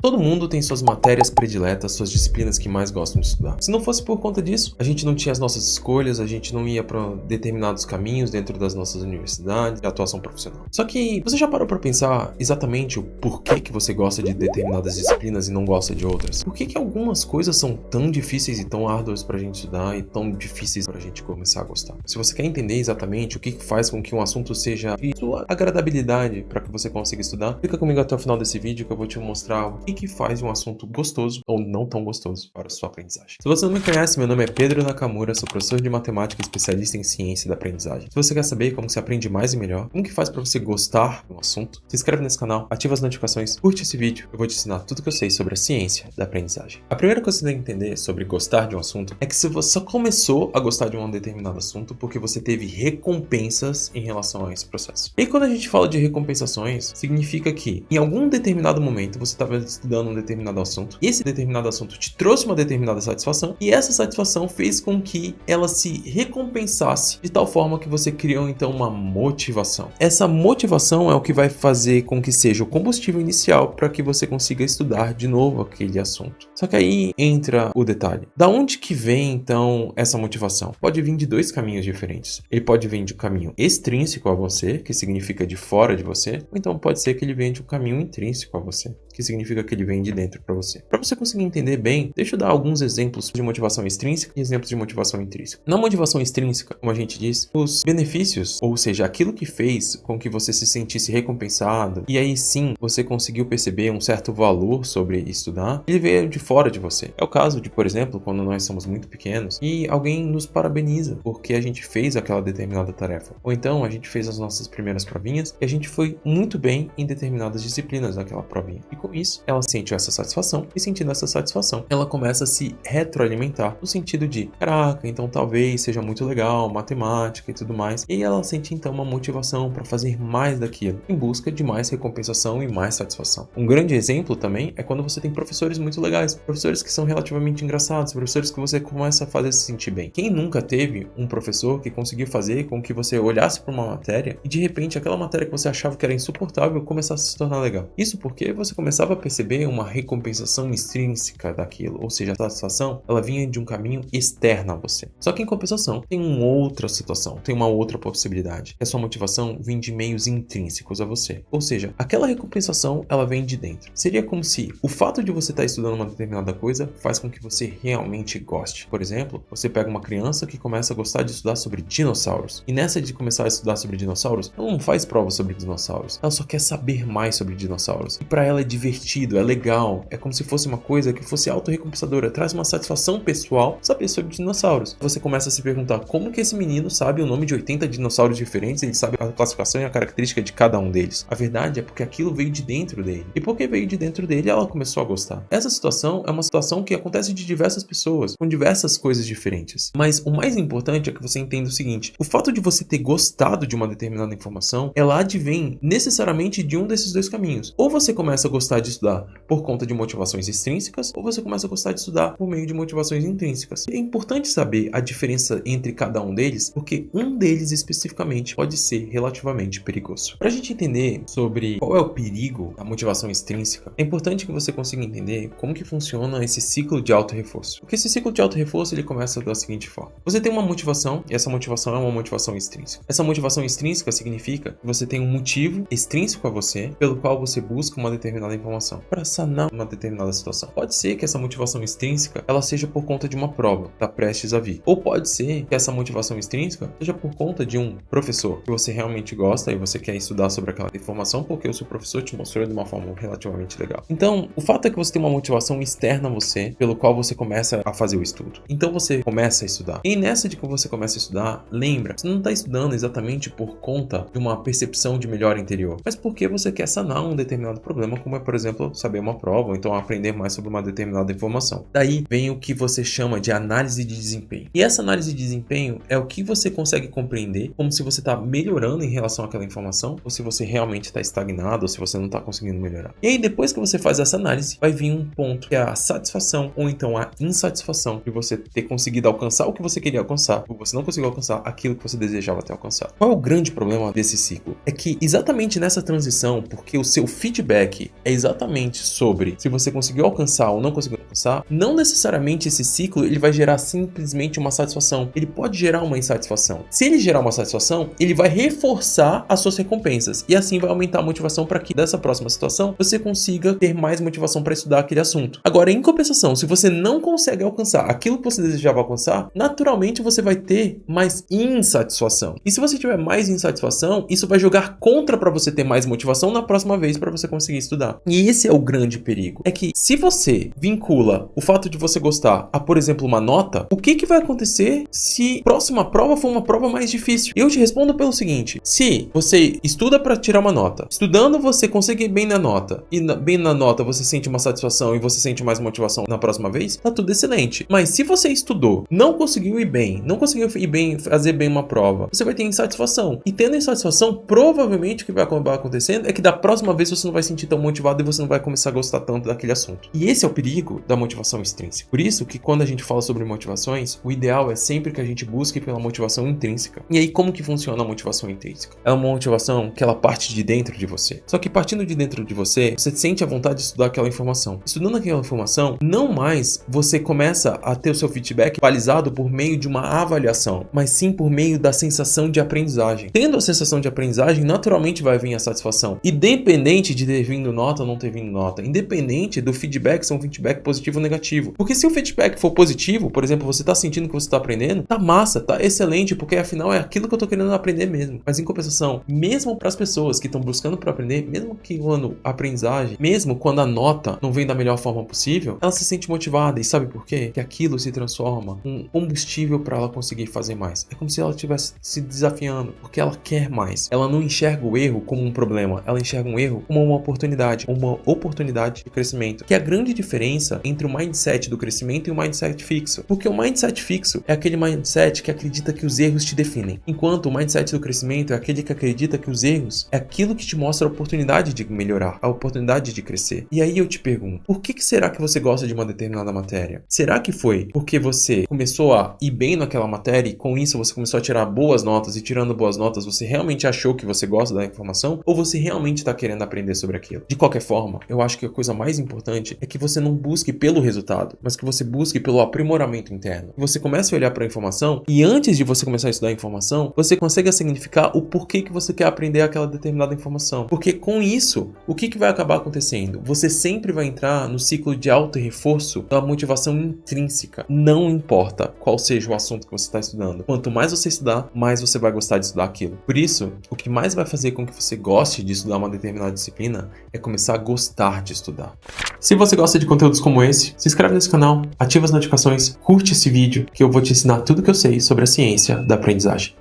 Todo mundo tem suas matérias prediletas, suas disciplinas que mais gostam de estudar. Se não fosse por conta disso, a gente não tinha as nossas escolhas, a gente não ia para determinados caminhos dentro das nossas universidades de atuação profissional. Só que você já parou para pensar exatamente o porquê que você gosta de determinadas disciplinas e não gosta de outras? Por que algumas coisas são tão difíceis e tão árduas pra gente estudar e tão difíceis pra gente começar a gostar? Se você quer entender exatamente o que faz com que um assunto seja de sua agradabilidade para que você consiga estudar, fica comigo até o final desse vídeo que eu vou te mostrar o que faz um assunto gostoso ou não tão gostoso para a sua aprendizagem. Se você não me conhece, meu nome é Pedro Nakamura, sou professor de matemática e especialista em ciência da aprendizagem. Se você quer saber como se aprende mais e melhor, como que faz para você gostar de um assunto, se inscreve nesse canal, ativa as notificações, curte esse vídeo, eu vou te ensinar tudo que eu sei sobre a ciência da aprendizagem. A primeira coisa que você tem que entender sobre gostar de um assunto é que se você só começou a gostar de um determinado assunto porque você teve recompensas em relação a esse processo. E quando a gente fala de recompensações, significa que em algum determinado momento você estava estudando um determinado assunto, e esse determinado assunto te trouxe uma determinada satisfação, e essa satisfação fez com que ela se recompensasse de tal forma que você criou então uma motivação. Essa motivação é o que vai fazer com que seja o combustível inicial para que você consiga estudar de novo aquele assunto. Só que aí entra o detalhe. Da onde que vem então essa motivação? Pode vir de dois caminhos diferentes. Ele pode vir de um caminho extrínseco a você, que significa de fora de você, ou então pode ser que ele venha de um caminho intrínseco a você, que significa que ele vem de dentro para você. Para você conseguir entender bem, deixa eu dar alguns exemplos de motivação extrínseca e exemplos de motivação intrínseca. Na motivação extrínseca, como a gente diz, os benefícios, ou seja, aquilo que fez com que você se sentisse recompensado, e aí sim você conseguiu perceber um certo valor sobre estudar, ele veio de fora de você. É o caso de, por exemplo, quando nós somos muito pequenos e alguém nos parabeniza porque a gente fez aquela determinada tarefa. Ou então a gente fez as nossas primeiras provinhas e a gente foi muito bem em determinadas disciplinas daquela provinha. E com isso, ela sente essa satisfação, e sentindo essa satisfação, ela começa a se retroalimentar no sentido de, caraca, então talvez seja muito legal, matemática e tudo mais, e ela sente então uma motivação para fazer mais daquilo, em busca de mais recompensação e mais satisfação. Um grande exemplo também é quando você tem professores muito legais, professores que são relativamente engraçados, professores que você começa a fazer se sentir bem. Quem nunca teve um professor que conseguiu fazer com que você olhasse para uma matéria e de repente aquela matéria que você achava que era insuportável começasse a se tornar legal? Isso porque você começava a perceber uma recompensação extrínseca daquilo, ou seja, a satisfação ela vinha de um caminho externo a você. Só que em compensação tem uma outra situação, tem uma outra possibilidade, que a sua motivação vem de meios intrínsecos a você, ou seja, aquela recompensação ela vem de dentro. Seria como se o fato de você estar estudando uma determinada coisa faz com que você realmente goste. Por exemplo, você pega uma criança que começa a gostar de estudar sobre dinossauros, e nessa de começar a estudar sobre dinossauros, ela não faz prova sobre dinossauros, ela só quer saber mais sobre dinossauros, e para ela é divertido, é legal, é como se fosse uma coisa que fosse autorrecompensadora, traz uma satisfação pessoal saber sobre dinossauros. Você começa a se perguntar como que esse menino sabe o nome de 80 dinossauros diferentes, ele sabe a classificação e a característica de cada um deles. A verdade é porque aquilo veio de dentro dele, e porque veio de dentro dele, ela começou a gostar. Essa situação é uma situação que acontece de diversas pessoas, com diversas coisas diferentes, mas o mais importante é que você entenda o seguinte: o fato de você ter gostado de uma determinada informação, ela advém necessariamente de um desses dois caminhos. Ou você começa a gostar de estudar por conta de motivações extrínsecas, ou você começa a gostar de estudar por meio de motivações intrínsecas. E é importante saber a diferença entre cada um deles, porque um deles especificamente pode ser relativamente perigoso. Para a gente entender sobre qual é o perigo da motivação extrínseca, é importante que você consiga entender como que funciona esse ciclo de auto-reforço. Porque esse ciclo de auto-reforço ele começa da seguinte forma: você tem uma motivação, e essa motivação é uma motivação extrínseca. Essa motivação extrínseca significa que você tem um motivo extrínseco a você, pelo qual você busca uma determinada informação para sanar uma determinada situação. Pode ser que essa motivação extrínseca ela seja por conta de uma prova que está prestes a vir, ou pode ser que essa motivação extrínseca seja por conta de um professor que você realmente gosta e você quer estudar sobre aquela informação porque o seu professor te mostrou de uma forma relativamente legal. Então, o fato é que você tem uma motivação externa a você, pelo qual você começa a fazer o estudo. Então você começa a estudar. E nessa de que você começa a estudar, lembra, você não está estudando exatamente por conta de uma percepção de melhora interior, mas porque você quer sanar um determinado problema, como é, por exemplo, saber uma prova, ou então aprender mais sobre uma determinada informação. Daí vem o que você chama de análise de desempenho. E essa análise de desempenho é o que você consegue compreender como se você está melhorando em relação àquela informação, ou se você realmente está estagnado, ou se você não está conseguindo melhorar. E aí, depois que você faz essa análise, vai vir um ponto que é a satisfação, ou então a insatisfação de você ter conseguido alcançar o que você queria alcançar, ou você não conseguiu alcançar aquilo que você desejava ter alcançado. Qual é o grande problema desse ciclo? É que exatamente nessa transição, porque o seu feedback é exatamente sobre se você conseguiu alcançar ou não conseguiu alcançar, não necessariamente esse ciclo ele vai gerar simplesmente uma satisfação. Ele pode gerar uma insatisfação. Se ele gerar uma satisfação, ele vai reforçar as suas recompensas e assim vai aumentar a motivação para que dessa próxima situação você consiga ter mais motivação para estudar aquele assunto. Agora, em compensação, se você não consegue alcançar aquilo que você desejava alcançar, naturalmente você vai ter mais insatisfação. E se você tiver mais insatisfação, isso vai jogar contra para você ter mais motivação na próxima vez para você conseguir estudar. E esse é o grande perigo. É que se você vincula o fato de você gostar a, por exemplo, uma nota, o que vai acontecer se a próxima prova for uma prova mais difícil? Eu te respondo pelo seguinte: se você estuda para tirar uma nota, estudando você consegue ir bem na nota, e bem na nota você sente uma satisfação e você sente mais motivação na próxima vez, tá tudo excelente. Mas se você estudou, não conseguiu ir bem, não conseguiu ir bem, fazer bem uma prova, você vai ter insatisfação. E tendo insatisfação, provavelmente o que vai acabar acontecendo é que da próxima vez você não vai se sentir tão motivado e você não vai começar a gostar tanto daquele assunto. E esse é o perigo da motivação extrínseca. Por isso que quando a gente fala sobre motivações, o ideal é sempre que a gente busque pela motivação intrínseca. E aí como que funciona a motivação intrínseca? É uma motivação que ela parte de dentro de você. Só que partindo de dentro de você, você sente a vontade de estudar aquela informação. Estudando aquela informação, não mais você começa a ter o seu feedback balizado por meio de uma avaliação, mas sim por meio da sensação de aprendizagem. Tendo a sensação de aprendizagem, naturalmente vai vir a satisfação. Independente de ter vindo nota ou não ter vindo nota. Independente do feedback ser um feedback positivo ou negativo. Porque se o feedback for positivo, por exemplo, você tá sentindo que você tá aprendendo, tá massa, tá excelente, porque afinal é aquilo que eu tô querendo aprender mesmo. Mas em compensação, mesmo para as pessoas que estão buscando para aprender, mesmo que quando a aprendizagem, mesmo quando a nota não vem da melhor forma possível, ela se sente motivada. E sabe por quê? Que aquilo se transforma em combustível para ela conseguir fazer mais. É como se ela estivesse se desafiando, porque ela quer mais. Ela não enxerga o erro como um problema, ela enxerga um erro como uma oportunidade de crescimento. Que é a grande diferença entre o mindset do crescimento e o mindset fixo. Porque o mindset fixo é aquele mindset que acredita que os erros te definem, enquanto o mindset do crescimento é aquele que acredita que os erros é aquilo que te mostra a oportunidade de melhorar, a oportunidade de crescer. E aí eu te pergunto, por que será que você gosta de uma determinada matéria? Será que foi porque você começou a ir bem naquela matéria e com isso você começou a tirar boas notas e tirando boas notas você realmente achou que você gosta da informação? Ou você realmente está querendo aprender sobre aquilo? De qualquer forma, eu acho que a coisa mais importante é que você não busque pelo resultado, mas que você busque pelo aprimoramento interno. Você comece a olhar para a informação e antes de você começar a estudar a informação, você consegue significar o porquê que você quer aprender aquela determinada informação. Porque com isso, o que vai acabar acontecendo? Você sempre vai entrar no ciclo de auto-reforço da motivação intrínseca. Não importa qual seja o assunto que você está estudando. Quanto mais você estudar, mais você vai gostar de estudar aquilo. Por isso, o que mais vai fazer com que você goste de estudar uma determinada disciplina é começar a gostar de estudar. Se você gosta de conteúdos como esse, se inscreve nesse canal, ativa as notificações, curte esse vídeo que eu vou te ensinar tudo que eu sei sobre a ciência da aprendizagem.